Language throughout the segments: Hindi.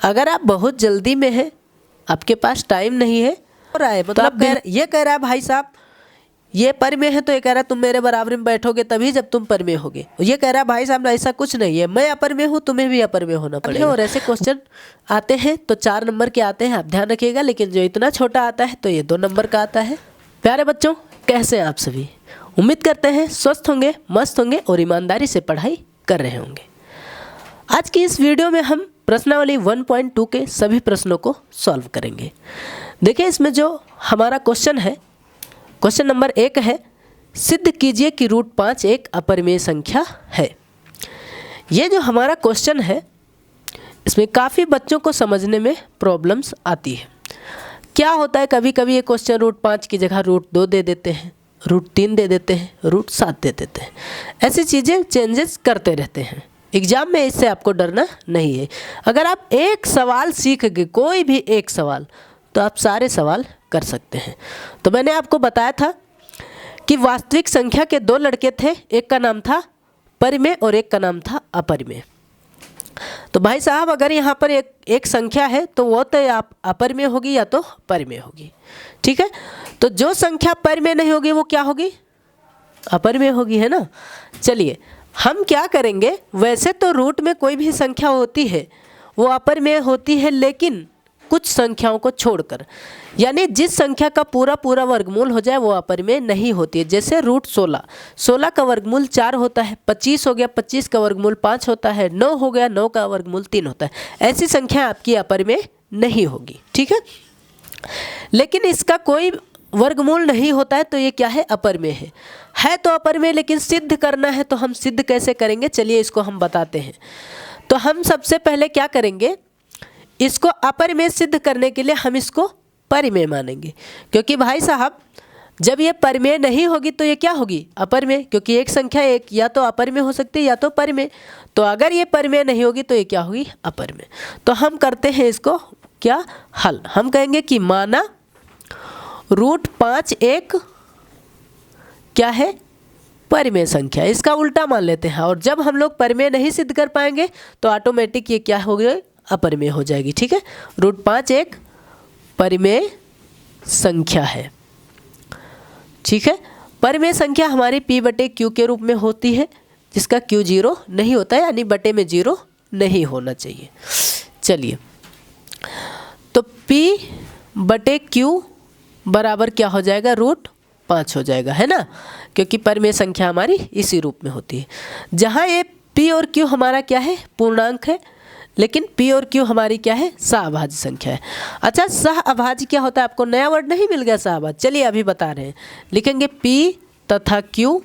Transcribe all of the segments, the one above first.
अगर आप बहुत जल्दी में हैं, आपके पास टाइम नहीं है और आए मतलब ये कह रहा है भाई साहब ये पर में है, तो ये कह रहा है तुम मेरे बराबर में बैठोगे तभी जब तुम पर में होगे। ये कह रहा है भाई साहब ऐसा कुछ नहीं है, मैं अपर में हूँ, तुम्हें भी अपर में होना पड़ेगा। और ऐसे क्वेश्चन आते हैं तो 4 नंबर के आते हैं, आप ध्यान रखिएगा। लेकिन जो इतना छोटा आता है तो ये 2 नंबर का आता है। प्यारे बच्चों, कैसे हैं आप सभी? उम्मीद करते हैं स्वस्थ होंगे, मस्त होंगे और ईमानदारी से पढ़ाई कर रहे होंगे। आज की इस वीडियो में हम प्रश्नावली 1.2 के सभी प्रश्नों को सॉल्व करेंगे। देखिए इसमें जो हमारा क्वेश्चन है, क्वेश्चन नंबर 1 है, सिद्ध कीजिए कि रूट 5 एक अपरिमेय संख्या है। ये जो हमारा क्वेश्चन है इसमें काफ़ी बच्चों को समझने में प्रॉब्लम्स आती है। क्या होता है, कभी कभी ये क्वेश्चन रूट 5 की जगह रूट 2 दे देते हैं, रूट 3 दे देते हैं, रूट 7 दे देते हैं। ऐसी चीज़ें चेंजेस करते रहते हैं। एग्ज़ाम में इससे आपको डरना नहीं है। अगर आप एक सवाल सीख गए, कोई भी एक सवाल, तो आप सारे सवाल कर सकते हैं। तो मैंने आपको बताया था कि वास्तविक संख्या के 2 लड़के थे, एक का नाम था परिमेय और एक का नाम था अपरिमेय। तो भाई साहब अगर यहाँ पर एक संख्या है तो वो तो आप अपरिमेय होगी या तो परिमेय होगी, ठीक है। तो जो संख्या परिमेय नहीं होगी वो क्या होगी? अपरिमेय होगी, है ना। चलिए हम क्या करेंगे, वैसे तो रूट में कोई भी संख्या होती है वो अपरिमेय होती है, लेकिन कुछ संख्याओं को छोड़कर, यानी जिस संख्या का पूरा पूरा वर्गमूल हो जाए वो अपरिमेय नहीं होती है। जैसे रूट 16 का वर्गमूल 4 होता है, 25 हो गया, 25 का वर्गमूल 5 होता है, 9 हो गया, 9 का वर्गमूल 3 होता है। ऐसी संख्या आपकी अपरिमेय नहीं होगी, ठीक है। लेकिन इसका कोई वर्गमूल नहीं होता है तो ये क्या है? अपरिमेय है तो अपरिमेय, लेकिन सिद्ध करना है तो हम सिद्ध कैसे करेंगे, चलिए इसको हम बताते हैं। तो हम सबसे पहले क्या करेंगे, इसको अपरिमेय सिद्ध करने के लिए हम इसको परिमेय मानेंगे, क्योंकि भाई साहब जब ये परिमेय नहीं होगी तो ये क्या होगी? अपरिमेय, क्योंकि एक संख्या एक या तो अपरिमेय हो सकती है या तो परिमेय। तो अगर ये परिमेय नहीं होगी तो ये क्या होगी? अपरिमेय। तो हम करते हैं इसको क्या हल, हम कहेंगे कि माना रूट 5 एक क्या है? परिमेय संख्या। इसका उल्टा मान लेते हैं, और जब हम लोग परिमेय नहीं सिद्ध कर पाएंगे तो ऑटोमेटिक ये क्या हो गया? अपरिमेय हो जाएगी, ठीक है। रूट 5 एक परिमेय संख्या है, ठीक है। परिमेय संख्या हमारी P/Q के रूप में होती है, जिसका Q 0 नहीं होता है, यानी बटे में 0 नहीं होना चाहिए। चलिए तो P/Q बराबर क्या हो जाएगा? रूट 5 हो जाएगा, है ना, क्योंकि परिमेय संख्या हमारी इसी रूप में होती है। जहाँ ये P और Q हमारा क्या है? पूर्णांक है, लेकिन P और Q हमारी क्या है? सहअभाज्य संख्या है। अच्छा, सहअभाज्य क्या होता है? आपको नया वर्ड नहीं मिल गया सहअभाज्य? चलिए अभी बता रहे हैं, लिखेंगे P तथा Q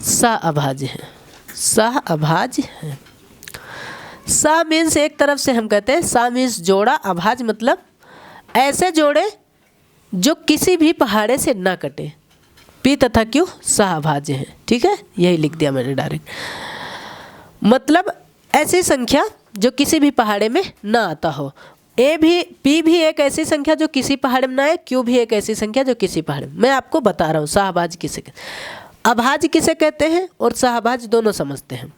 सहअभाज्य है, सहअभाज्य है। सा मीन्स एक तरफ से हम कहते हैं, सा मीन्स जोड़ा, अभाज्य मतलब ऐसे जोड़े जो किसी भी पहाड़े से ना कटे। P तथा Q सहअभाज्य है, ठीक है, यही लिख दिया मैंने डायरेक्ट। मतलब ऐसी संख्या जो किसी भी पहाड़े में ना आता हो। P भी एक ऐसी संख्या जो किसी पहाड़े में ना आए, Q भी एक ऐसी संख्या जो किसी पहाड़े में। मैं आपको बता रहा हूँ सहअभाज्य किसे कहते हैं, अभाज्य किसे कहते हैं और सहअभाज्य दोनों समझते हैं।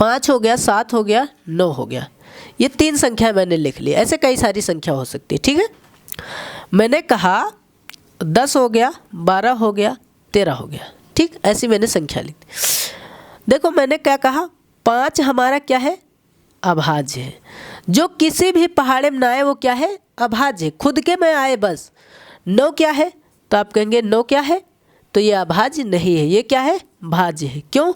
5 हो गया, 7 हो गया, 9 हो गया, ये 3 संख्या मैंने लिख ली। ऐसे कई सारी संख्या हो सकती है, ठीक है। मैंने कहा 10 हो गया, 12 हो गया, 13 हो गया, ठीक, ऐसी मैंने संख्या लिख दी। देखो मैंने क्या कहा, 5 हमारा क्या है? अभाज्य है। जो किसी भी पहाड़े में ना आए वो क्या है? अभाज्य है, खुद के में आए बस। 9 क्या है? तो आप कहेंगे 9 क्या है? तो ये अभाज्य नहीं है, ये क्या है? भाज्य है। क्यों?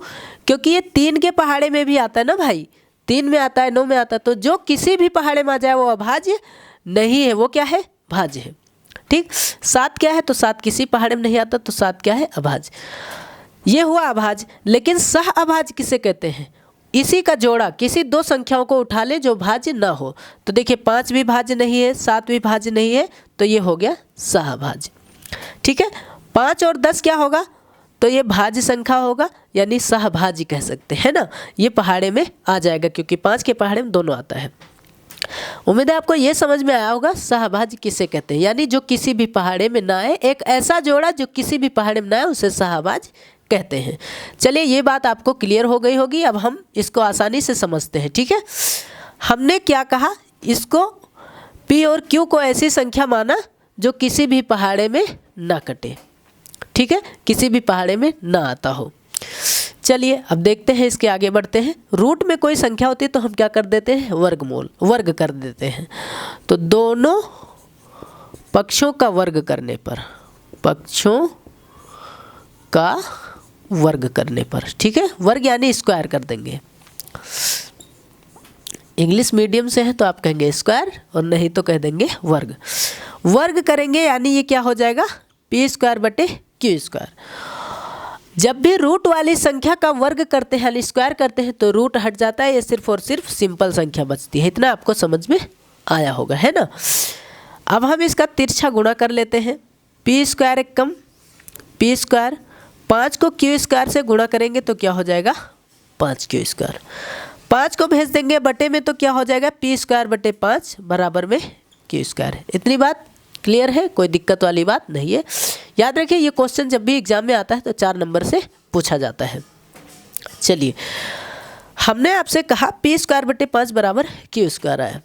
क्योंकि ये 3 के पहाड़े में भी आता है ना भाई, 3 में आता है, 9 में आता है। तो जो किसी भी पहाड़े में आ जाए वो अभाज्य नहीं है, वो क्या है? भाज्य है, ठीक। 7 क्या है? तो 7 किसी पहाड़े में नहीं आता, तो 7 क्या है? अभाज्य। ये हुआ अभाज्य। लेकिन सहअभाज्य किसे कहते हैं? इसी का जोड़ा किसी 2 संख्याओं को उठा ले जो भाज्य ना हो। तो देखिए 5 भी भाज्य नहीं है, 7 भी भाज्य नहीं है, तो ये हो गया सहअभाज्य, ठीक है। 5 और 10 क्या होगा? तो ये भाज्य संख्या होगा, यानी सहभाज्य कह सकते हैं ना। ये पहाड़े में आ जाएगा क्योंकि 5 के पहाड़े में दोनों आता है। उम्मीद है आपको ये समझ में आया होगा सहभाज्य किसे कहते हैं, यानी जो किसी भी पहाड़े में ना आए, एक ऐसा जोड़ा जो किसी भी पहाड़े में ना आए उसे सहभाज्य कहते हैं। चलिए ये बात आपको क्लियर हो गई होगी, अब हम इसको आसानी से समझते हैं। ठीक है, हमने क्या कहा, इसको P और Q को ऐसी संख्या माना जो किसी भी पहाड़े में ना कटे। ठीक है, किसी भी पहाड़े में ना आता हो। चलिए अब देखते हैं, इसके आगे बढ़ते हैं। रूट में कोई संख्या होती है तो हम क्या कर देते हैं, वर्गमूल, वर्ग कर देते हैं। तो दोनों पक्षों का वर्ग करने पर, पक्षों का वर्ग करने पर, ठीक है, वर्ग यानी स्क्वायर कर देंगे। इंग्लिश मीडियम से है तो आप कहेंगे स्क्वायर और नहीं तो कह देंगे वर्ग। वर्ग करेंगे यानी ये क्या हो जाएगा, P स्क्वायर बटे Q स्क्वायर। जब भी रूट वाली संख्या का वर्ग करते हैं यानी स्क्वायर करते हैं तो रूट हट जाता है, ये सिर्फ और सिर्फ सिंपल संख्या बचती है। इतना आपको समझ में आया होगा, है ना। अब हम इसका तिरछा गुणा कर लेते हैं। P स्क्वायर एक कम P स्क्वायर, 5 को Q स्क्वायर से गुणा करेंगे तो क्या हो जाएगा, 5Q स्क्वायर। 5 को भेज देंगे बटे में तो क्या हो जाएगा, P स्क्वायर बटे 5 बराबर में Q स्क्वायर। इतनी बात क्लियर है, कोई दिक्कत वाली बात नहीं है। याद रखिए ये क्वेश्चन जब भी एग्जाम में आता है तो 4 नंबर से पूछा जाता है। चलिए हमने आपसे कहा P स्क्वायर बटे 5 बराबर Q स्क्वायर आया,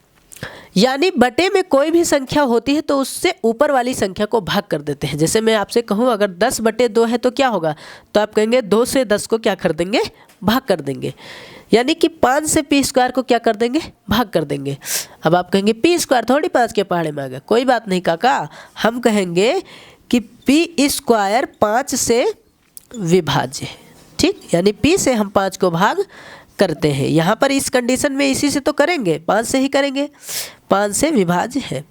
यानी बटे में कोई भी संख्या होती है तो उससे ऊपर वाली संख्या को भाग कर देते हैं। जैसे मैं आपसे कहूँ अगर 10 बटे 2 है तो क्या होगा, तो आप कहेंगे 2 से 10 को क्या कर देंगे, भाग कर देंगे। यानी कि 5 से P स्क्वायर को क्या कर देंगे, भाग कर देंगे। अब आप कहेंगे P स्क्वायर थोड़ी 5 के पहाड़े में आ गया, कोई बात नहीं काका, हम कहेंगे कि P स्क्वायर 5 से विभाज्य है। ठीक, यानी P से हम 5 को भाग करते हैं। यहाँ पर इस कंडीशन में इसी से तो करेंगे, 5 से ही करेंगे, 5 से विभाज्य है।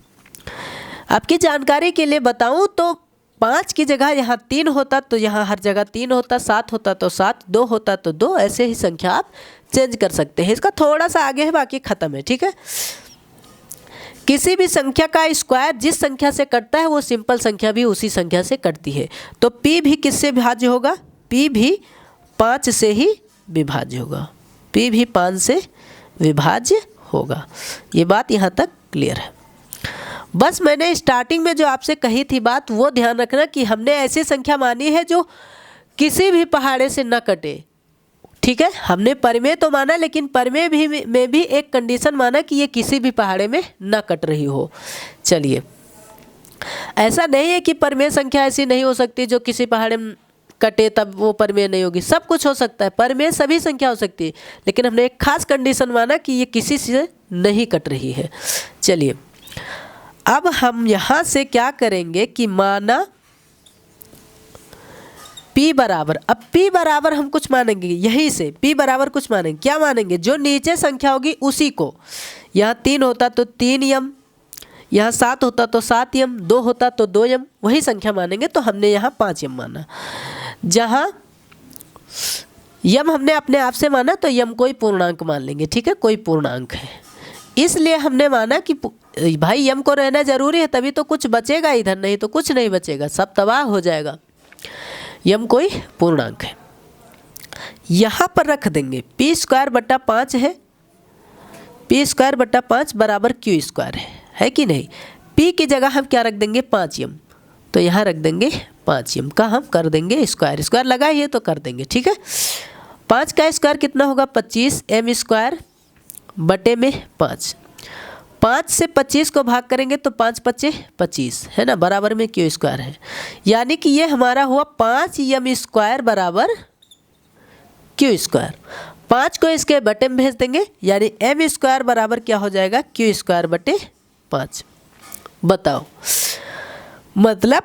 आपकी जानकारी के लिए बताऊं तो 5 की जगह यहाँ 3 होता तो यहाँ हर जगह 3 होता, 7 होता तो 7, 2 होता तो 2, ऐसे ही संख्या आप चेंज कर सकते हैं। इसका थोड़ा सा आगे है, बाकी खत्म है। ठीक है, किसी भी संख्या का स्क्वायर जिस संख्या से कटता है वो सिंपल संख्या भी उसी संख्या से कटती है। तो P भी किससे विभाज्य होगा, P भी 5 से ही विभाज्य होगा, P भी 5 से विभाज्य होगा। ये बात यहाँ तक क्लियर है। बस मैंने स्टार्टिंग में जो आपसे कही थी बात वो ध्यान रखना कि हमने ऐसी संख्या मानी है जो किसी भी पहाड़े से न कटे। ठीक है, हमने परिमेय तो माना लेकिन परिमेय भी में भी एक कंडीशन माना कि ये किसी भी पहाड़े में न कट रही हो। चलिए, ऐसा नहीं है कि परिमेय संख्या ऐसी नहीं हो सकती जो किसी पहाड़े में कटे तब वो परिमेय नहीं होगी, सब कुछ हो सकता है, परिमेय सभी संख्या हो सकती है, लेकिन हमने एक खास कंडीशन माना कि ये किसी से नहीं कट रही है। चलिए अब हम यहाँ से क्या करेंगे कि माना P बराबर, अब P बराबर हम कुछ मानेंगे, यहीं से P बराबर कुछ मानेंगे। क्या मानेंगे, जो नीचे संख्या होगी उसी को, यहाँ 3 होता तो 3 यम, यहाँ 7 होता तो 7 यम, 2 होता तो 2 यम, वही संख्या मानेंगे। तो हमने यहाँ 5 यम माना, जहाँ यम हमने अपने आप से माना तो यम कोई पूर्णांक मान लेंगे। ठीक है, कोई पूर्णांक है, इसलिए हमने माना कि भाई यम को रहना जरूरी है, तभी तो कुछ बचेगा इधर, नहीं तो कुछ नहीं बचेगा, सब तबाह हो जाएगा। यम कोई पूर्णांक है, यहाँ पर रख देंगे P स्क्वायर बट्टा 5 है, P स्क्वायर बट्टा 5 बराबर Q स्क्वायर है कि नहीं। P की जगह हम क्या रख देंगे, 5 यम, तो यहाँ रख देंगे 5 यम का हम कर देंगे स्क्वायर, स्क्वायर लगाइए तो कर देंगे। ठीक है, 5 का स्क्वायर कितना होगा, 25 एम स्क्वायर बटे में 5। 5 से 25 को भाग करेंगे तो 5 पचे 25 है ना, बराबर में Q स्क्वायर है। यानी कि ये हमारा हुआ 5 यम स्क्वायर बराबर Q स्क्वायर। 5 को इसके बटे में भेज देंगे, यानी एम स्क्वायर बराबर क्या हो जाएगा, Q स्क्वायर बटे 5। बताओ, मतलब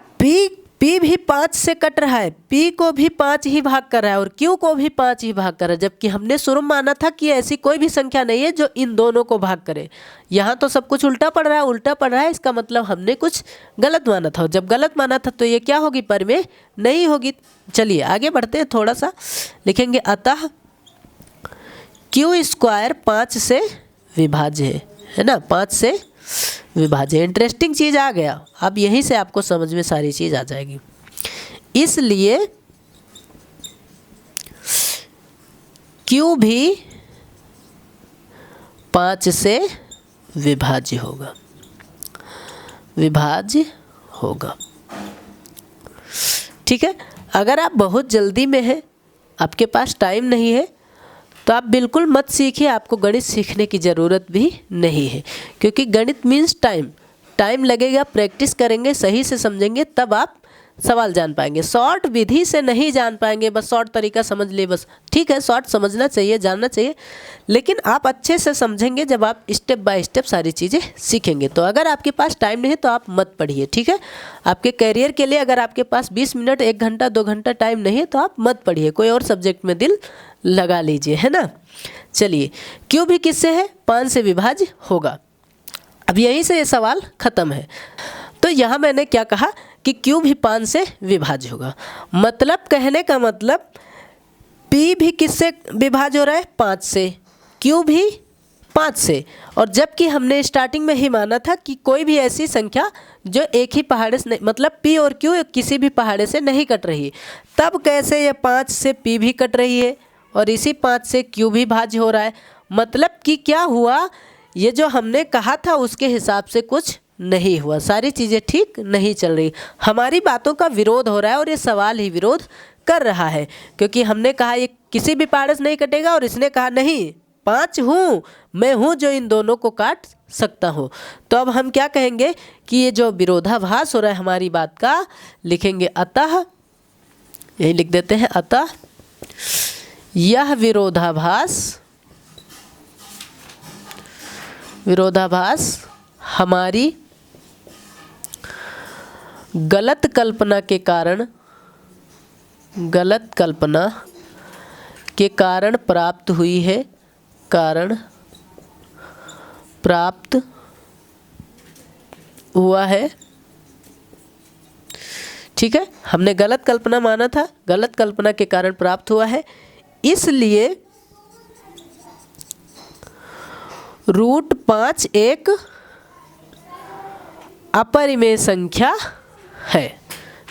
P भी 5 से कट रहा है, P को भी 5 ही भाग कर रहा है और Q को भी 5 ही भाग कर रहा है, जबकि हमने शुरू में माना था कि ऐसी कोई भी संख्या नहीं है जो इन दोनों को भाग करे। यहाँ तो सब कुछ उल्टा पड़ रहा है, उल्टा पड़ रहा है, इसका मतलब हमने कुछ गलत माना था। जब गलत माना था तो ये क्या होगी, परिमेय नहीं होगी। चलिए आगे बढ़ते हैं, थोड़ा सा लिखेंगे, अतः Q स्क्वायर 5 से विभाज्य है ना, 5 से विभाज्य। इंटरेस्टिंग चीज़ आ गया, अब यहीं से आपको समझ में सारी चीज़ आ जाएगी। इसलिए Q भी 5 से विभाज्य होगा, विभाज्य होगा। ठीक है, अगर आप बहुत जल्दी में हैं, आपके पास टाइम नहीं है, तो आप बिल्कुल मत सीखिए। आपको गणित सीखने की ज़रूरत भी नहीं है, क्योंकि गणित मीन्स टाइम लगेगा। प्रैक्टिस करेंगे, सही से समझेंगे, तब आप सवाल जान पाएंगे। शॉर्ट विधि से नहीं जान पाएंगे, बस शॉर्ट तरीका समझ लिए बस। ठीक है, शॉर्ट समझना चाहिए, जानना चाहिए, लेकिन आप अच्छे से समझेंगे जब आप स्टेप बाय स्टेप सारी चीज़ें सीखेंगे। तो अगर आपके पास टाइम नहीं है तो आप मत पढ़िए। ठीक है, आपके करियर के लिए अगर आपके पास 20 मिनट, 1 घंटा, 2 घंटा टाइम नहीं है तो आप मत पढ़िए, कोई और सब्जेक्ट में दिल लगा लीजिए, है ना। चलिए, क्यों भी किससे है? 5 से विभाज्य होगा। अब यहीं से ये सवाल ख़त्म है। तो यहाँ मैंने क्या कहा कि क्यू भी 5 से विभाज्य होगा। मतलब कहने का मतलब पी भी किससे विभाज्य हो रहा है? 5 से। क्यू भी 5 से। और जबकि हमने स्टार्टिंग में ही माना था कि कोई भी ऐसी संख्या जो एक ही पहाड़े से नहीं, मतलब पी और क्यू किसी भी पहाड़े से नहीं कट रही, तब कैसे ये 5 से पी भी कट रही है और इसी 5 से क्यू भी भाज्य हो रहा है। मतलब कि क्या हुआ, ये जो हमने कहा था उसके हिसाब से कुछ नहीं हुआ, सारी चीज़ें ठीक नहीं चल रही, हमारी बातों का विरोध हो रहा है और ये सवाल ही विरोध कर रहा है। क्योंकि हमने कहा ये किसी भी पहाड़े से नहीं कटेगा और इसने कहा नहीं, 5 हूँ, मैं हूँ जो इन दोनों को काट सकता हूँ। तो अब हम क्या कहेंगे कि ये जो विरोधाभास हो रहा है हमारी बात का, लिखेंगे अतः, यही लिख देते हैं, अतः यह विरोधाभास हमारी गलत कल्पना के कारण प्राप्त हुई है, प्राप्त हुआ है। ठीक है, हमने गलत कल्पना माना था, गलत कल्पना के कारण प्राप्त हुआ है, इसलिए √5 एक अपरिमेय संख्या है।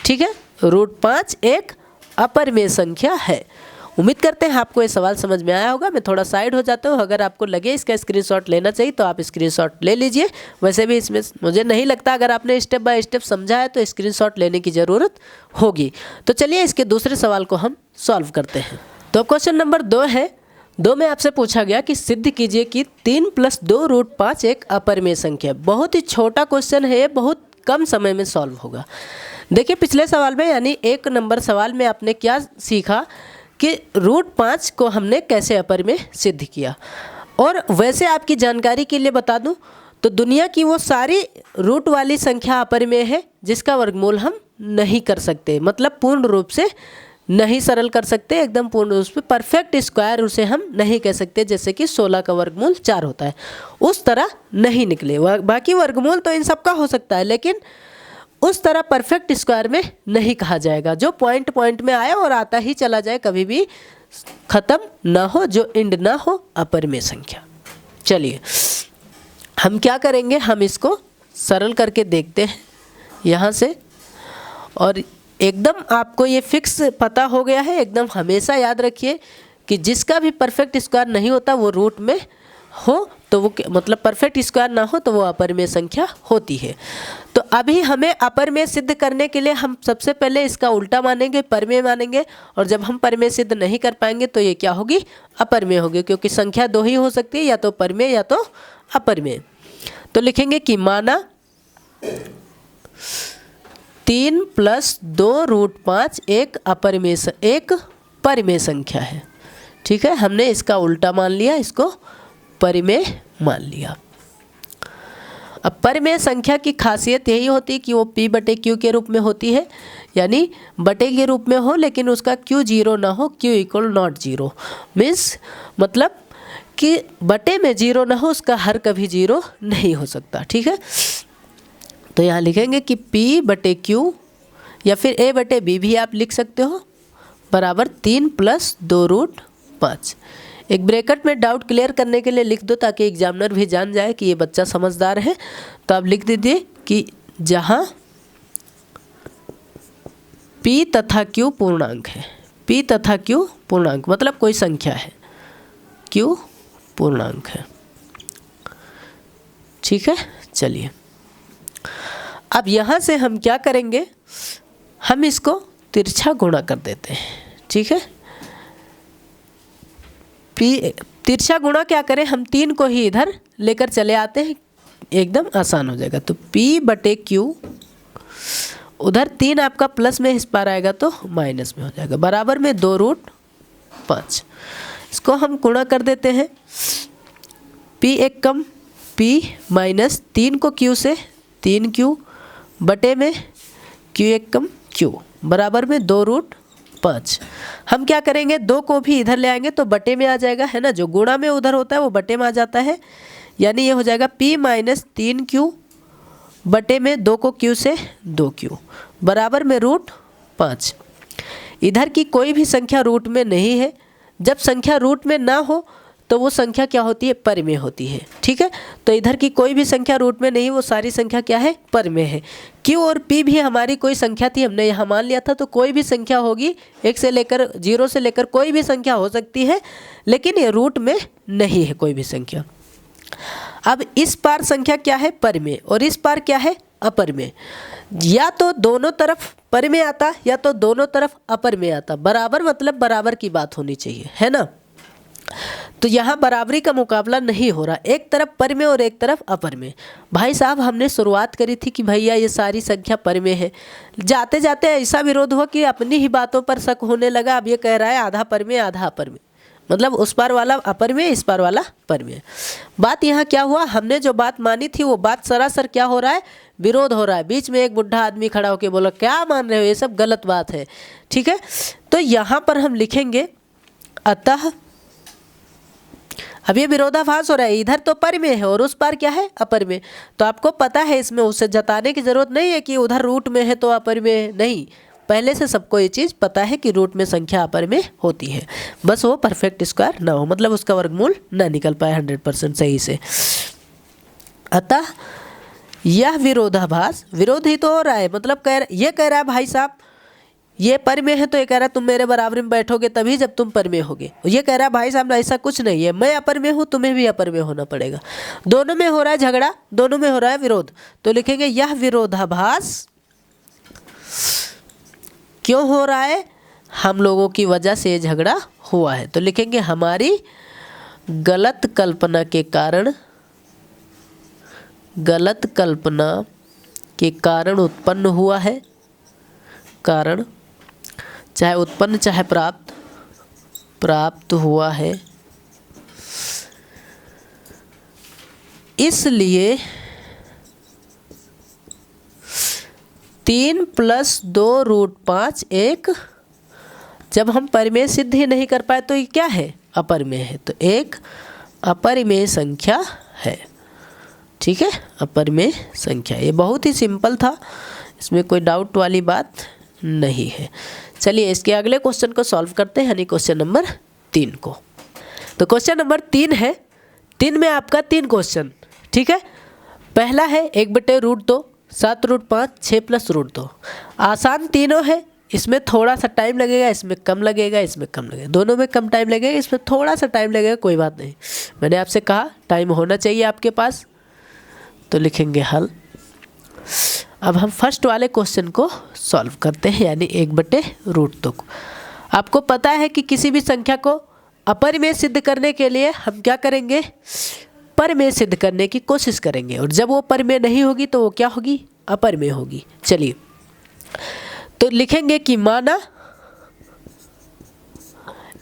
ठीक है, √5 एक अपरिमेय संख्या है। उम्मीद करते हैं आपको ये सवाल समझ में आया होगा। मैं थोड़ा साइड हो जाता हूँ, अगर आपको लगे इसका स्क्रीनशॉट लेना चाहिए तो आप स्क्रीनशॉट ले लीजिए। वैसे भी इसमें मुझे नहीं लगता, अगर आपने स्टेप बाय स्टेप समझा है तो स्क्रीनशॉट लेने की ज़रूरत होगी। तो चलिए इसके दूसरे सवाल को हम सॉल्व करते हैं। तो क्वेश्चन नंबर 2 है। 2 में आपसे पूछा गया कि सिद्ध कीजिए कि 3 + 2 √5 एक अपरिमेय संख्या। बहुत ही छोटा क्वेश्चन है, बहुत कम समय में सॉल्व होगा। देखिए पिछले सवाल में यानी 1 नंबर सवाल में आपने क्या सीखा कि √5 को हमने कैसे अपरिमेय सिद्ध किया। और वैसे आपकी जानकारी के लिए बता दूं तो दुनिया की वो सारी रूट वाली संख्या अपरिमेय है जिसका वर्गमूल हम नहीं कर सकते, मतलब पूर्ण रूप से नहीं सरल कर सकते, एकदम पूर्ण रूप से परफेक्ट स्क्वायर उसे हम नहीं कह सकते। जैसे कि 16 का वर्गमूल 4 होता है, उस तरह नहीं निकले। बाकी वर्गमूल तो इन सब का हो सकता है, लेकिन उस तरह परफेक्ट स्क्वायर में नहीं कहा जाएगा, जो पॉइंट पॉइंट में आए और आता ही चला जाए, कभी भी ख़त्म ना हो, जो एंड ना हो, अपरिमेय संख्या। चलिए हम क्या करेंगे, हम इसको सरल करके देखते हैं यहाँ से। और एकदम आपको ये फिक्स पता हो गया है, एकदम हमेशा याद रखिए कि जिसका भी परफेक्ट स्क्वायर नहीं होता वो रूट में हो तो वो मतलब परफेक्ट स्क्वायर ना हो तो वो अपरिमेय संख्या होती है। तो अभी हमें अपरिमेय सिद्ध करने के लिए हम सबसे पहले इसका उल्टा मानेंगे, परिमेय मानेंगे। और जब हम परिमेय सिद्ध नहीं कर पाएंगे तो ये क्या होगी, अपरिमेय होगी, क्योंकि संख्या 2 ही हो सकती है, या तो परिमेय या तो अपरिमेय। तो लिखेंगे कि माना 3 + 2 √5 एक परिमेय संख्या है। ठीक है, हमने इसका उल्टा मान लिया, इसको परिमेय मान लिया। अब परिमेय संख्या की खासियत यही होती है कि वो P/Q के रूप में होती है, यानी बटे के रूप में हो लेकिन उसका Q 0 ना हो, Q = not 0। मीन्स मतलब कि बटे में 0 ना हो, उसका हर कभी 0 नहीं हो सकता। ठीक है, तो यहाँ लिखेंगे कि P/Q या फिर A/B भी आप लिख सकते हो, बराबर 3 + 2 √5। एक ब्रैकेट में डाउट क्लियर करने के लिए लिख दो ताकि एग्जामिनर भी जान जाए कि ये बच्चा समझदार है। तो आप लिख दीजिए कि जहाँ P तथा Q पूर्णांक है, P तथा Q पूर्णांक मतलब कोई संख्या है, Q पूर्णांक है। ठीक है, चलिए अब यहाँ से हम क्या करेंगे, हम इसको तिरछा गुणा कर देते हैं, ठीक है। तिरछा गुणा क्या करें, हम 3 को ही इधर लेकर चले आते हैं, एकदम आसान हो जाएगा। तो P/Q, उधर 3 आपका प्लस में इस पार आएगा तो माइनस में हो जाएगा, बराबर में 2√5। इसको हम गुणा कर देते हैं, P एक कम P माइनस 3 को Q से 3Q बटे में Q एक कम Q बराबर में 2√5। हम क्या करेंगे, 2 को भी इधर ले आएंगे तो बटे में आ जाएगा, है ना। जो गुणा में उधर होता है वो बटे में आ जाता है, यानी ये हो जाएगा P माइनस 3Q बटे में 2 को Q से 2Q बराबर में √5। इधर की कोई भी संख्या रूट में नहीं है। जब संख्या रूट में ना हो तो वो संख्या क्या होती है, परिमेय होती है, ठीक है। तो इधर की कोई भी संख्या रूट में नहीं, वो सारी संख्या क्या है, परिमेय है। Q और P भी हमारी कोई संख्या थी, हमने यहाँ मान लिया था। तो कोई भी संख्या होगी, 1 से लेकर 0 से लेकर कोई भी संख्या हो सकती है, लेकिन ये रूट में नहीं है कोई भी संख्या। अब इस पार संख्या क्या है, परिमेय, और इस पार क्या है, अपरिमेय। या तो दोनों तरफ परिमेय आता या तो दोनों तरफ अपरिमेय आता, बराबर मतलब बराबर की बात होनी चाहिए, है ना। तो यहाँ बराबरी का मुकाबला नहीं हो रहा, एक तरफ परिमेय और एक तरफ अपरिमेय। भाई साहब हमने शुरुआत करी थी कि भैया ये सारी संख्या परिमेय है, जाते जाते ऐसा विरोध हुआ कि अपनी ही बातों पर शक होने लगा। अब ये कह रहा है आधा परिमेय आधा अपरिमेय, मतलब उस पार वाला अपरिमेय इस पार वाला परिमेय। बात यहाँ क्या हुआ, हमने जो बात मानी थी वो बात सरासर क्या हो रहा है, विरोध हो रहा है। बीच में एक बुढ़ा आदमी खड़ा होकर बोला क्या मान रहे हो, ये सब गलत बात है, ठीक है। तो यहाँ पर हम लिखेंगे अतः, अब ये विरोधाभास हो रहा है, इधर तो परिमेय है और उस पार क्या है, अपरिमेय। तो आपको पता है, इसमें उसे जताने की जरूरत नहीं है कि उधर रूट में है तो अपरिमेय है, नहीं, पहले से सबको ये चीज़ पता है कि रूट में संख्या अपरिमेय होती है, बस वो परफेक्ट स्क्वायर ना हो, मतलब उसका वर्गमूल ना निकल पाए 100% सही से। अतः यह विरोधाभास, विरोध ही तो हो रहा है, मतलब ये कह रहा है भाई साहब ये परिमेय है, तो ये कह रहा है तुम मेरे बराबरी में बैठोगे तभी जब तुम परिमेय होगे। ये कह रहा है भाई साहब ऐसा कुछ नहीं है, मैं अपरिमेय हूँ, तुम्हें भी अपरिमेय होना पड़ेगा। दोनों में हो रहा है झगड़ा, दोनों में हो रहा है विरोध। तो लिखेंगे यह विरोधाभास क्यों हो रहा है, हम लोगों की वजह से झगड़ा हुआ है। तो लिखेंगे हमारी गलत कल्पना के कारण, गलत कल्पना के कारण उत्पन्न हुआ है, कारण चाहे उत्पन्न चाहे प्राप्त हुआ है। इसलिए 3 + 2√5 एक, जब हम परिमेय सिद्ध ही नहीं कर पाए तो ये क्या है, अपरिमेय है, तो एक अपरिमेय संख्या है, ठीक है, अपरिमेय संख्या। ये बहुत ही सिंपल था, इसमें कोई डाउट वाली बात नहीं है। चलिए इसके अगले क्वेश्चन को सॉल्व करते हैं, यानी क्वेश्चन नंबर 3 को। तो क्वेश्चन नंबर 3 है, 3 में आपका 3 क्वेश्चन, ठीक है। पहला है 1/√2, 7√5, 6 + √2। आसान तीनों है, इसमें थोड़ा सा टाइम लगेगा, इसमें कम लगेगा, इसमें कम लगेगा, दोनों में कम टाइम लगेगा, इसमें थोड़ा सा टाइम लगेगा, कोई बात नहीं, मैंने आपसे कहा टाइम होना चाहिए आपके पास। तो लिखेंगे हल। अब हम फर्स्ट वाले क्वेश्चन को सॉल्व करते हैं, यानी 1/√2 को। आपको पता है कि किसी भी संख्या को अपरिमेय सिद्ध करने के लिए हम क्या करेंगे, परिमेय सिद्ध करने की कोशिश करेंगे, और जब वो परिमेय नहीं होगी तो वो क्या होगी, अपरिमेय होगी। चलिए तो लिखेंगे कि माना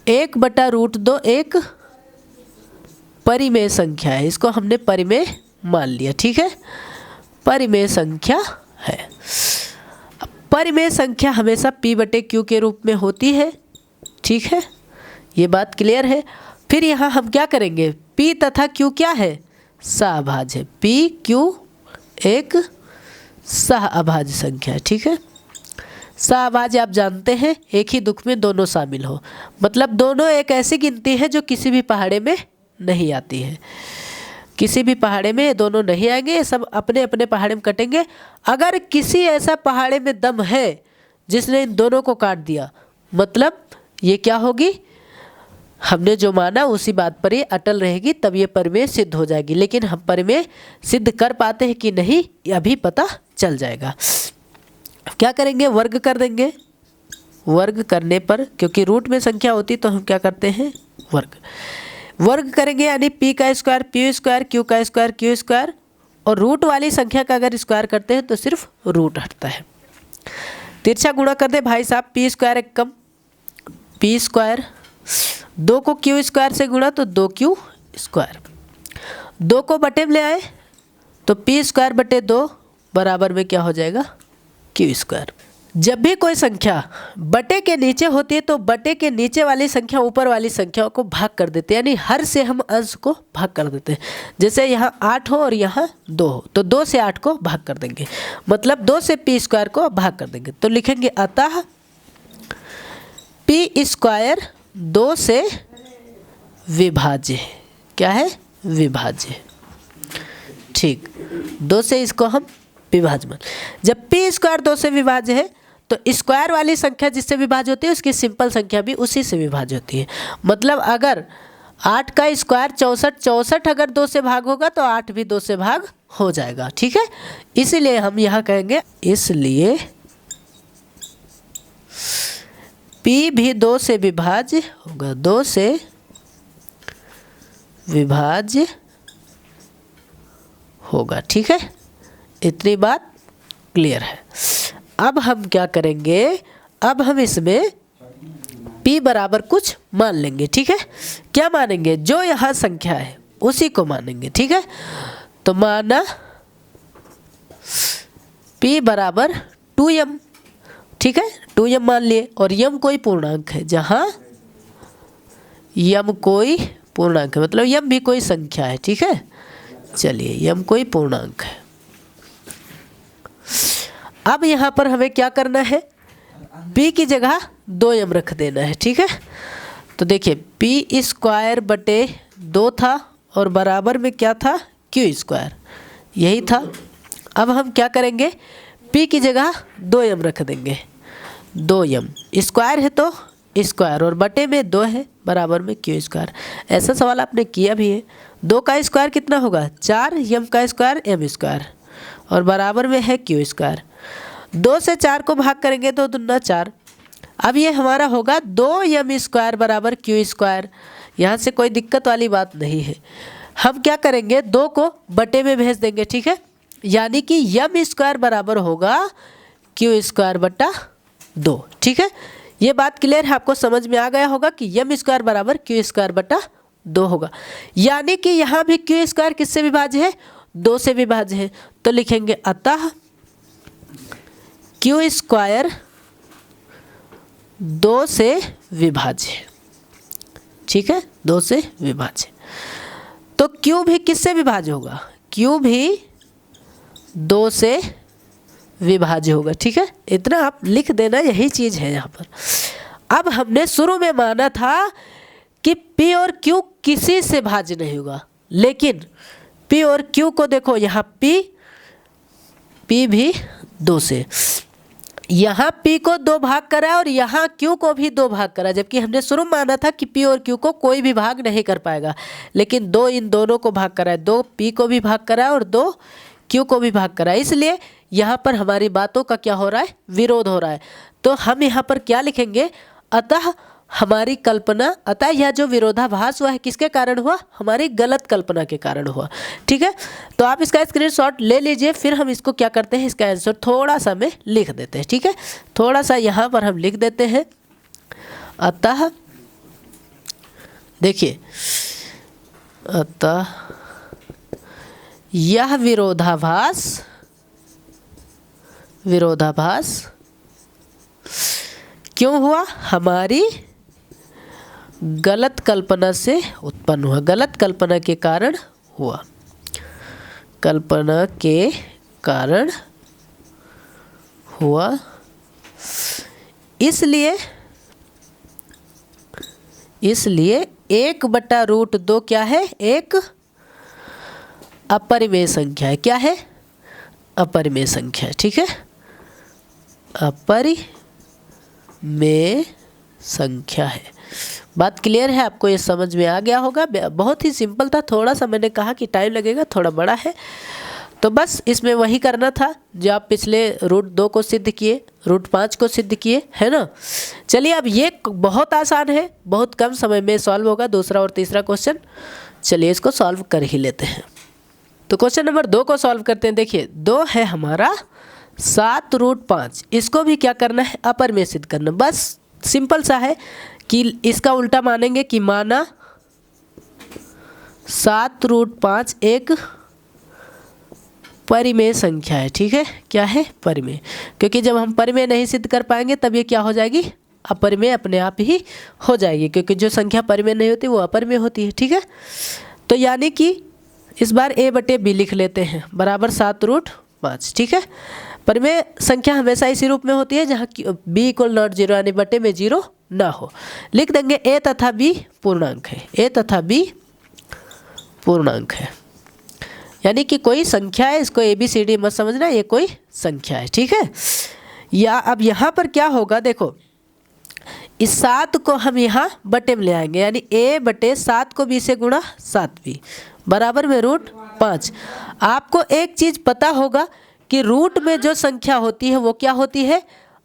1/√2 एक परिमेय संख्या है, इसको हमने परिमेय मान लिया, ठीक है, परिमेय संख्या है। परिमेय संख्या हमेशा P/Q के रूप में होती है, ठीक है, ये बात क्लियर है। फिर यहाँ हम क्या करेंगे, P तथा Q क्या है, सहअभाज्य है, PQ एक सहअभाज्य संख्या है, ठीक है। सहअभाज्य आप जानते हैं, एक ही दुख में दोनों शामिल हो, मतलब दोनों एक ऐसी गिनती है जो किसी भी पहाड़े में नहीं आती है, किसी भी पहाड़े में ये दोनों नहीं आएंगे, ये सब अपने अपने पहाड़े में कटेंगे। अगर किसी ऐसा पहाड़े में दम है जिसने इन दोनों को काट दिया, मतलब ये क्या होगी, हमने जो माना उसी बात पर ये अटल रहेगी, तब ये परिमेय सिद्ध हो जाएगी। लेकिन हम परिमेय सिद्ध कर पाते हैं कि नहीं, ये अभी पता चल जाएगा। क्या करेंगे, वर्ग कर देंगे, वर्ग करने पर, क्योंकि रूट में संख्या होती तो हम क्या करते हैं, वर्ग करेंगे, यानी p का स्क्वायर p स्क्वायर, q का स्क्वायर q स्क्वायर, और रूट वाली संख्या का अगर स्क्वायर करते हैं तो सिर्फ रूट हटता है। तिरछा गुणा कर दे भाई साहब, p स्क्वायर एक कम p स्क्वायर, 2 को q स्क्वायर से गुणा तो 2q स्क्वायर, 2 को बटे में ले आए तो p स्क्वायर बटे 2 बराबर में क्या हो जाएगा, q स्क्वायर। जब भी कोई संख्या बटे के नीचे होती है तो बटे के नीचे वाली संख्या ऊपर वाली संख्या को भाग कर देते हैं, यानी हर से हम अंश को भाग कर देते हैं। जैसे यहाँ 8 हो और यहाँ 2 हो तो 2 से 8 को भाग कर देंगे, मतलब 2 से p स्क्वायर को भाग कर देंगे, तो लिखेंगे अतः p स्क्वायर 2 से विभाज्य है। क्या है, विभाज्य। ठीक, 2 से इसको हम विभाज्य, जब p स्क्वायर 2 से विभाज्य है तो स्क्वायर वाली संख्या जिससे विभाज्य होती है उसकी सिंपल संख्या भी उसी से विभाज्य होती है। मतलब अगर 8 का स्क्वायर 64, 64 अगर 2 से भाग होगा तो 8 भी 2 से भाग हो जाएगा। ठीक है, इसलिए हम यहाँ कहेंगे, इसलिए p भी 2 से विभाज्य होगा, 2 से विभाज्य होगा। ठीक है, इतनी बात क्लियर है। अब हम क्या करेंगे, अब हम इसमें p बराबर कुछ मान लेंगे। ठीक है, क्या मानेंगे, जो यहाँ संख्या है उसी को मानेंगे। ठीक है, तो माना p बराबर 2m। ठीक है, 2m मान लिए, और m कोई पूर्णांक है, जहाँ m कोई पूर्णांक है, मतलब m भी कोई संख्या है। ठीक है, चलिए m कोई पूर्णांक है। अब यहाँ पर हमें क्या करना है, p की जगह 2m रख देना है। ठीक है, तो देखिए p स्क्वायर बटे 2 था और बराबर में क्या था, q स्क्वायर, यही था। अब हम क्या करेंगे, p की जगह 2m रख देंगे, 2m स्क्वायर है तो स्क्वायर, और बटे में 2 है, बराबर में q स्क्वायर। ऐसा सवाल आपने किया भी है। 2 का स्क्वायर कितना होगा, 4, m का स्क्वायर m स्क्वायर, और बराबर में है q स्क्वायर। 2 से 4 को भाग करेंगे तो 2 दूना 4। अब ये हमारा होगा 2m स्क्वायर बराबर q स्क्वायर। यहाँ से कोई दिक्कत वाली बात नहीं है। हम क्या करेंगे, 2 को बटे में भेज देंगे। ठीक है, यानी कि m स्क्वायर बराबर होगा q स्क्वायर बटा 2। ठीक है, ये बात क्लियर है, आपको समझ में आ गया होगा कि m स्क्वायर बराबर q स्क्वायर बटा 2 होगा। यानी कि यहाँ भी q स्क्वायर किससे विभाज्य है, 2 से विभाज्य है, तो लिखेंगे अतः q स्क्वायर 2 से विभाज्य है। ठीक है, 2 से विभाज्य, तो q भी किससे विभाज्य होगा, q भी 2 से विभाज्य होगा। ठीक है, इतना आप लिख देना, यही चीज़ है यहाँ पर। अब हमने शुरू में माना था कि p और q किसी से भाज्य नहीं होगा, लेकिन p और q को देखो, यहाँ p भी 2 से, यहाँ p को 2 भाग करा और यहाँ q को भी 2 भाग करा, जबकि हमने शुरू माना था कि p और q को कोई भी भाग नहीं कर पाएगा, लेकिन 2 इन दोनों को भाग करा है, 2 p को भी भाग करा है और 2 q को भी भाग करा है। इसलिए यहाँ पर हमारी बातों का क्या हो रहा है, विरोध हो रहा है। तो हम यहाँ पर क्या लिखेंगे, अतः हमारी कल्पना, अतः यह जो विरोधाभास हुआ है किसके कारण हुआ, हमारी गलत कल्पना के कारण हुआ। ठीक है, तो आप इसका स्क्रीनशॉट ले लीजिए, फिर हम इसको क्या करते हैं, इसका आंसर थोड़ा सा में लिख देते हैं। ठीक है, थोड़ा सा यहाँ पर हम लिख देते हैं, अतः देखिए, अतः यह विरोधाभास क्यों हुआ, हमारी गलत कल्पना से उत्पन्न हुआ, गलत कल्पना के कारण हुआ, कल्पना के कारण हुआ। इसलिए 1/√2 क्या है, एक अपरिमेय संख्या है। क्या है, अपरिमेय संख्या है। ठीक है, अपरिमेय संख्या है। बात क्लियर है, आपको ये समझ में आ गया होगा। बहुत ही सिंपल था, थोड़ा सा मैंने कहा कि टाइम लगेगा, थोड़ा बड़ा है। तो बस इसमें वही करना था जो आप पिछले √2 को सिद्ध किए, √5 को सिद्ध किए, है ना। चलिए अब ये बहुत आसान है, बहुत कम समय में सॉल्व होगा दूसरा और तीसरा क्वेश्चन। चलिए इसको सॉल्व कर ही लेते हैं। तो क्वेश्चन नंबर 2 को सॉल्व करते हैं। देखिए 2 है हमारा 7√5, इसको भी क्या करना है, अपर में सिद्ध करना। बस सिंपल सा है कि इसका उल्टा मानेंगे कि माना 7√5 एक परिमेय संख्या है, ठीक है। क्या है, परिमेय, क्योंकि जब हम परिमेय नहीं सिद्ध कर पाएंगे तब ये क्या हो जाएगी, अपरिमेय अपने आप ही हो जाएगी, क्योंकि जो संख्या परिमेय नहीं होती वो अपरिमेय होती है, ठीक है। तो यानी कि इस बार a/b लिख लेते हैं बराबर 7√5, ठीक है। परिमेय संख्या हमेशा इसी रूप में होती है जहाँ b = not 0 यानी बटे में 0 ना हो। लिख देंगे a तथा b पूर्णांक है, a तथा b पूर्णांक है, यानी कि कोई संख्या है, इसको ABCD मत समझना, ये कोई संख्या है, ठीक है। या अब यहाँ पर क्या होगा, देखो इस 7 को हम यहाँ बटे में ले आएंगे, यानी a/7 को b से गुणा 7b बराबर में √5। आपको एक चीज़ पता होगा कि रूट में जो संख्या होती है वो क्या होती है,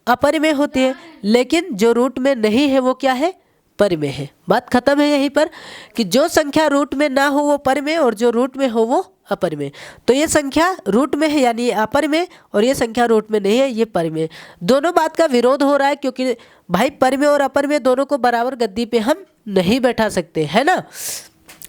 अपरिमेय होती है, लेकिन जो रूट में नहीं है वो क्या है, परिमेय है। बात खत्म है यहीं पर कि जो संख्या रूट में ना हो वो परिमेय और जो रूट में हो वो अपरिमेय। तो ये संख्या रूट में है यानी ये अपरिमेय और ये संख्या रूट में नहीं है ये परिमेय। दोनों बात का विरोध हो रहा है, क्योंकि भाई परिमेय और अपरिमेय दोनों को बराबर गद्दी पे हम नहीं बैठा सकते, है ना।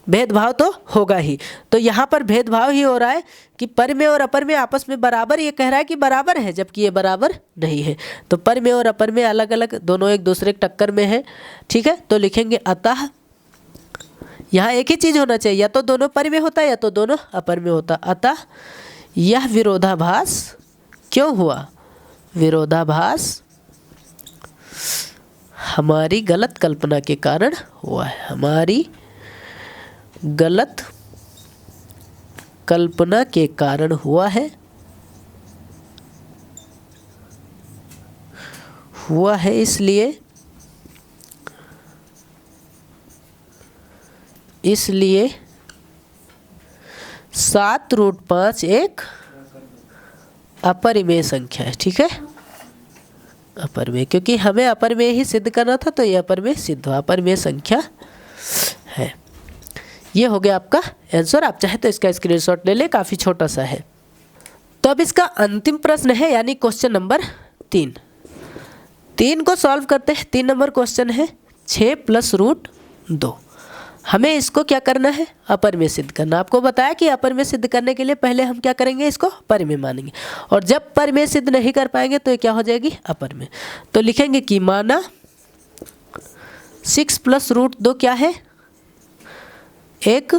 भेदभाव तो होगा ही। तो यहाँ पर भेदभाव ही हो रहा है कि परिमेय और अपरिमेय आपस में बराबर, ये कह रहा है कि बराबर है, जबकि ये बराबर नहीं है। तो परिमेय और अपरिमेय अलग अलग, दोनों एक दूसरे के टक्कर में है, ठीक है। तो लिखेंगे अतः, यहाँ एक ही चीज़ होना चाहिए, या तो दोनों परिमेय होता या तो दोनों अपरिमेय होता। अतः यह विरोधाभास क्यों हुआ, विरोधाभास हमारी गलत कल्पना के कारण हुआ है, हमारी गलत कल्पना के कारण हुआ है, इसलिए 7√5 एक अपरिमेय संख्या है, ठीक है। अपरिमेय, क्योंकि हमें अपरिमेय ही सिद्ध करना था, तो ये अपरिमेय सिद्ध हुआ, अपरिमेय संख्या है। ये हो गया आपका आंसर। आप चाहे तो इसका स्क्रीनशॉट ले ले, काफ़ी छोटा सा है। तो अब इसका अंतिम प्रश्न है, यानी क्वेश्चन नंबर 3 को सॉल्व करते हैं। 3 नंबर क्वेश्चन है 6 + √2। हमें इसको क्या करना है, अपरिमेय सिद्ध करना। आपको बताया कि अपरिमेय सिद्ध करने के लिए पहले हम क्या करेंगे, इसको परिमेय मानेंगे, और जब परिमेय सिद्ध नहीं कर पाएंगे तो ये क्या हो जाएगी, अपरिमेय। तो लिखेंगे कि माना 6 + √2 क्या है, एक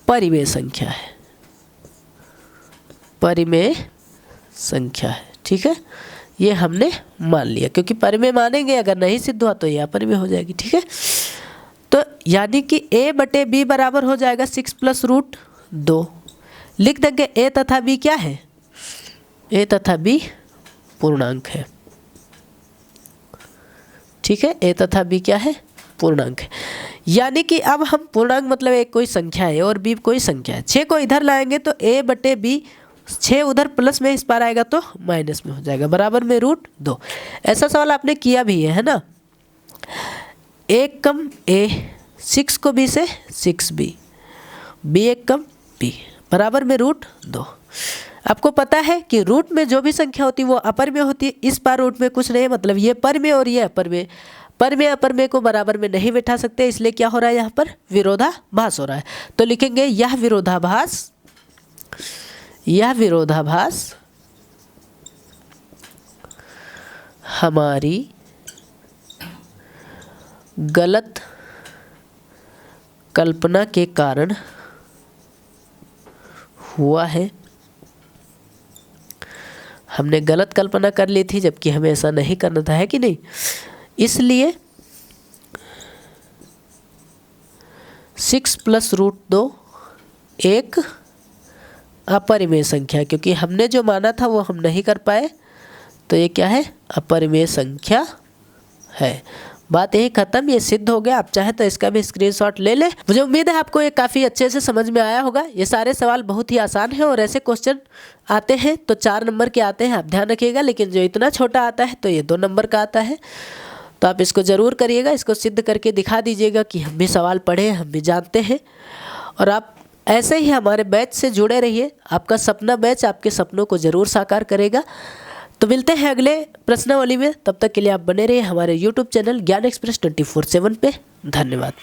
परिमेय संख्या है, परिमेय संख्या है, ठीक है। ये हमने मान लिया, क्योंकि परिमेय मानेंगे, अगर नहीं सिद्ध हुआ तो ये अपरिमेय हो जाएगी, ठीक है। तो यानी कि a/b बराबर हो जाएगा 6 + √2। लिख देंगे a तथा b क्या है, a तथा b पूर्णांक है, ठीक है। a तथा b क्या है, पूर्णांक है। यानी कि अब हम पूर्णांक मतलब एक कोई संख्या है और b कोई संख्या है। 6 को इधर लाएंगे तो a/b, 6 उधर प्लस में इस पार आएगा तो माइनस में हो जाएगा, बराबर में √2। ऐसा सवाल आपने किया भी है ना। a कम a, 6 को b से 6b, b1 कम b बराबर में √2। आपको पता है कि रूट में जो भी संख्या होती है वो अपरिमेय होती है। इस बार रूट में कुछ नहीं, मतलब ये परिमेय और ये अपरिमेय, परिमेय अपरिमेय को बराबर में नहीं बैठा सकते, इसलिए क्या हो रहा है यहाँ पर, विरोधाभास हो रहा है। तो लिखेंगे यह विरोधाभास हमारी गलत कल्पना के कारण हुआ है। हमने गलत कल्पना कर ली थी, जबकि हमें ऐसा नहीं करना था, है कि नहीं। इसलिए 6 + √2 एक अपरिमेय संख्या, क्योंकि हमने जो माना था वो हम नहीं कर पाए, तो ये क्या है, अपरिमेय संख्या है, बात यही खत्म, ये सिद्ध हो गया। आप चाहे तो इसका भी स्क्रीनशॉट ले ले। मुझे उम्मीद है आपको ये काफ़ी अच्छे से समझ में आया होगा। ये सारे सवाल बहुत ही आसान है और ऐसे क्वेश्चन आते हैं तो 4 नंबर के आते हैं, आप ध्यान रखिएगा। लेकिन जो इतना छोटा आता है तो ये 2 नंबर का आता है। तो आप इसको ज़रूर करिएगा, इसको सिद्ध करके दिखा दीजिएगा कि हम भी सवाल पढ़े हैं, हम भी जानते हैं। और आप ऐसे ही हमारे बैच से जुड़े रहिए। आपका सपना बैच आपके सपनों को ज़रूर साकार करेगा। तो मिलते हैं अगले प्रश्नावली में, तब तक के लिए आप बने रहिए हमारे YouTube चैनल ज्ञान एक्सप्रेस 24/7 पे। धन्यवाद।